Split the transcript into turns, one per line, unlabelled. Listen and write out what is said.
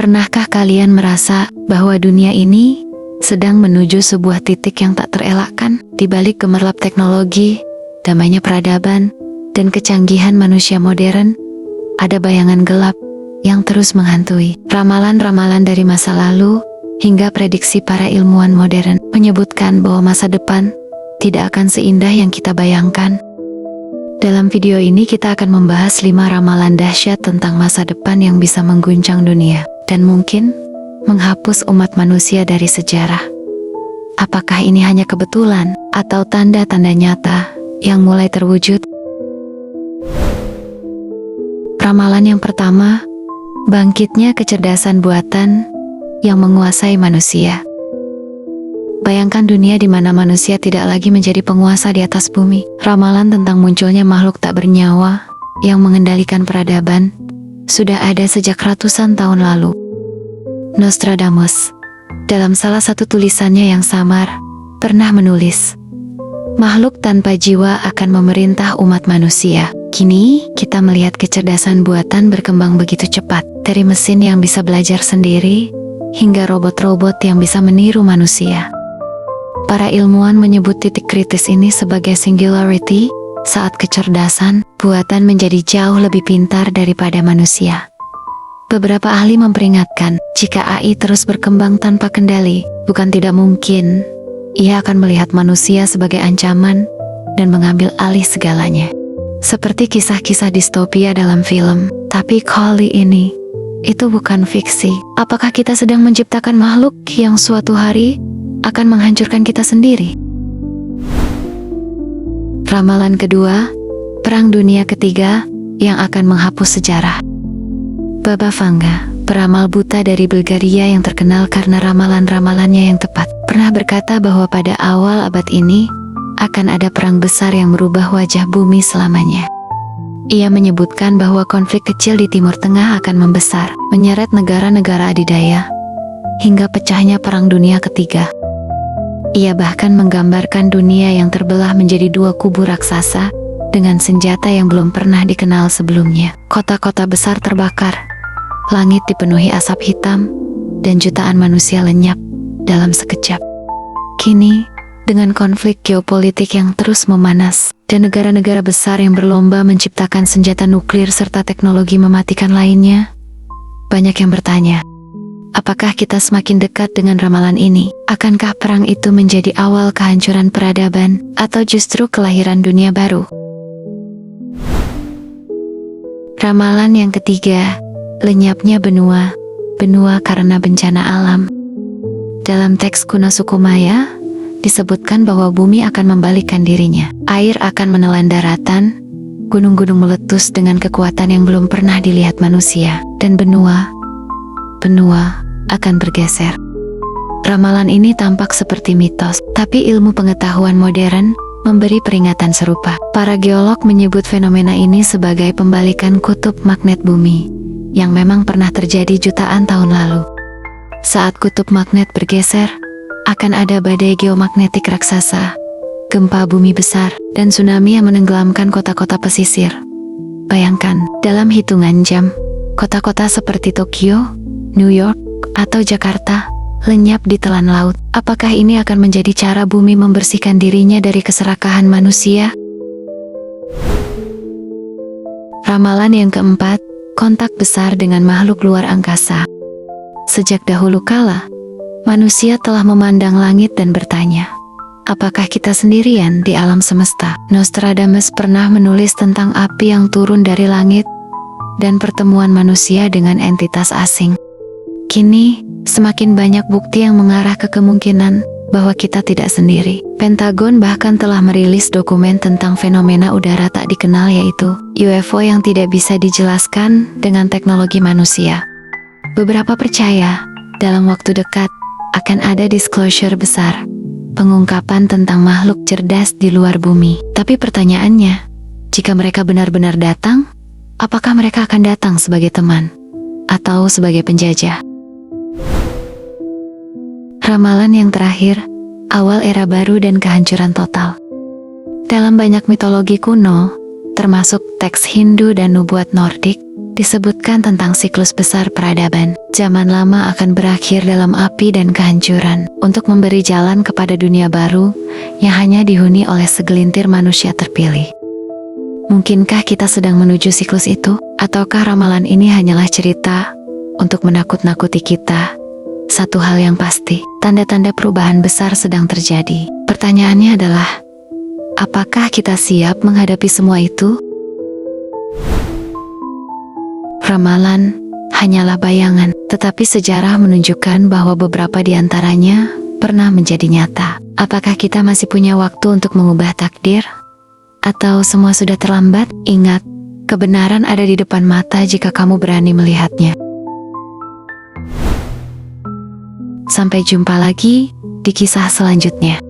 Pernahkah kalian merasa bahwa dunia ini sedang menuju sebuah titik yang tak terelakkan? Di balik gemerlap teknologi, damainya peradaban, dan kecanggihan manusia modern, ada bayangan gelap yang terus menghantui. Ramalan-ramalan dari masa lalu hingga prediksi para ilmuwan modern menyebutkan bahwa masa depan tidak akan seindah yang kita bayangkan. Dalam video ini kita akan membahas 5 ramalan dahsyat tentang masa depan yang bisa mengguncang dunia dan mungkin menghapus umat manusia dari sejarah. Apakah ini hanya kebetulan atau tanda-tanda nyata yang mulai terwujud? Ramalan yang pertama, bangkitnya kecerdasan buatan yang menguasai manusia. Bayangkan dunia di mana manusia tidak lagi menjadi penguasa di atas bumi. Ramalan tentang munculnya makhluk tak bernyawa yang mengendalikan peradaban sudah ada sejak ratusan tahun lalu. Nostradamus, dalam salah satu tulisannya yang samar, pernah menulis, makhluk tanpa jiwa akan memerintah umat manusia. Kini, kita melihat kecerdasan buatan berkembang begitu cepat, dari mesin yang bisa belajar sendiri, hingga robot-robot yang bisa meniru manusia. Para ilmuwan menyebut titik kritis ini sebagai singularity, saat kecerdasan buatan menjadi jauh lebih pintar daripada manusia. Beberapa ahli memperingatkan, jika AI terus berkembang tanpa kendali, bukan tidak mungkin ia akan melihat manusia sebagai ancaman dan mengambil alih segalanya. Seperti kisah-kisah distopia dalam film, tapi kali ini, itu bukan fiksi. Apakah kita sedang menciptakan makhluk yang suatu hari akan menghancurkan kita sendiri? Ramalan kedua, Perang Dunia Ketiga yang akan menghapus sejarah. Baba Vanga, peramal buta dari Bulgaria yang terkenal karena ramalan-ramalannya yang tepat, pernah berkata bahwa pada awal abad ini akan ada perang besar yang merubah wajah bumi selamanya. Ia menyebutkan bahwa konflik kecil di Timur Tengah akan membesar, menyeret negara-negara adidaya, hingga pecahnya Perang Dunia Ketiga. Ia bahkan menggambarkan dunia yang terbelah menjadi 2 kubu raksasa dengan senjata yang belum pernah dikenal sebelumnya. Kota-kota besar terbakar, langit dipenuhi asap hitam, dan jutaan manusia lenyap dalam sekejap. Kini, dengan konflik geopolitik yang terus memanas, dan negara-negara besar yang berlomba menciptakan senjata nuklir serta teknologi mematikan lainnya, banyak yang bertanya, apakah kita semakin dekat dengan ramalan ini? Akankah perang itu menjadi awal kehancuran peradaban, atau justru kelahiran dunia baru? Ramalan yang ketiga, lenyapnya benua karena bencana alam. Dalam teks kuno suku Maya, disebutkan bahwa bumi akan membalikkan dirinya. Air akan menelan daratan, gunung-gunung meletus dengan kekuatan yang belum pernah dilihat manusia, dan benua akan bergeser. Ramalan ini tampak seperti mitos, tapi ilmu pengetahuan modern memberi peringatan serupa. Para geolog menyebut fenomena ini sebagai pembalikan kutub magnet bumi, yang memang pernah terjadi jutaan tahun lalu. Saat kutub magnet bergeser, akan ada badai geomagnetik raksasa, gempa bumi besar, dan tsunami yang menenggelamkan kota-kota pesisir. Bayangkan, dalam hitungan jam, kota-kota seperti Tokyo, New York, atau Jakarta lenyap di telan laut. Apakah ini akan menjadi cara bumi membersihkan dirinya dari keserakahan manusia? Ramalan yang keempat, kontak besar dengan makhluk luar angkasa. Sejak dahulu kala, manusia telah memandang langit dan bertanya, apakah kita sendirian di alam semesta? Nostradamus pernah menulis tentang api yang turun dari langit dan pertemuan manusia dengan entitas asing. Kini, semakin banyak bukti yang mengarah ke kemungkinan bahwa kita tidak sendiri. Pentagon bahkan telah merilis dokumen tentang fenomena udara tak dikenal, yaitu UFO yang tidak bisa dijelaskan dengan teknologi manusia. Beberapa percaya, dalam waktu dekat, akan ada disclosure besar, pengungkapan tentang makhluk cerdas di luar bumi. Tapi pertanyaannya, jika mereka benar-benar datang, apakah mereka akan datang sebagai teman atau sebagai penjajah? Ramalan yang terakhir, awal era baru dan kehancuran total. Dalam banyak mitologi kuno, termasuk teks Hindu dan nubuat Nordik, disebutkan tentang siklus besar peradaban. Zaman lama akan berakhir dalam api dan kehancuran, untuk memberi jalan kepada dunia baru yang hanya dihuni oleh segelintir manusia terpilih. Mungkinkah kita sedang menuju siklus itu? Ataukah ramalan ini hanyalah cerita untuk menakut-nakuti kita? Satu hal yang pasti, tanda-tanda perubahan besar sedang terjadi. Pertanyaannya adalah, apakah kita siap menghadapi semua itu? Ramalan hanyalah bayangan, tetapi sejarah menunjukkan bahwa beberapa di antaranya pernah menjadi nyata. Apakah kita masih punya waktu untuk mengubah takdir? Atau semua sudah terlambat? Ingat, kebenaran ada di depan mata jika kamu berani melihatnya. Sampai jumpa lagi di kisah selanjutnya.